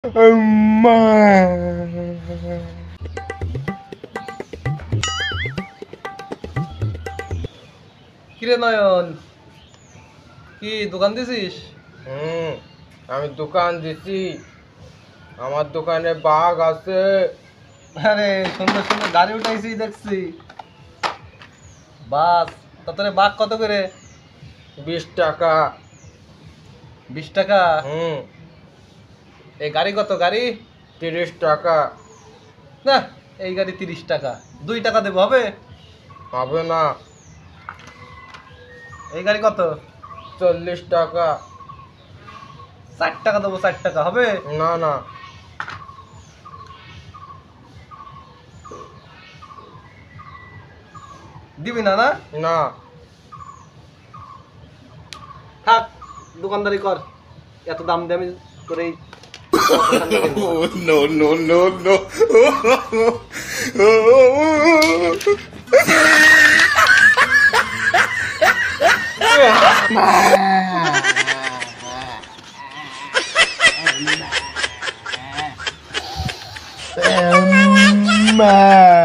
আম্মা। কিরে নয়ন, কি দোকান দিছিস? আমি দোকান দিছি। আমার দোকানে বাঘ আছে। আরে সুন্দর সুন্দর গাড়ি উঠাইছি দেখছি। বাস তাতে বাঘ কত করে? 20 টাকা। 20 টাকা? এই গাড়ি কত? গাড়ি 30 টাকা। না, এই গাড়ি 30 টাকা। 2 টাকা দেবো, হবে? হবে না। এই গাড়ি কত? 40 টাকা। 60 টাকা দেবো। 60 টাকা হবে? না না। দিবি না? না না। থাক, দোকানদারি কর। এত দাম দিয়ে আমি তোর এই No, no, no, no. Ma.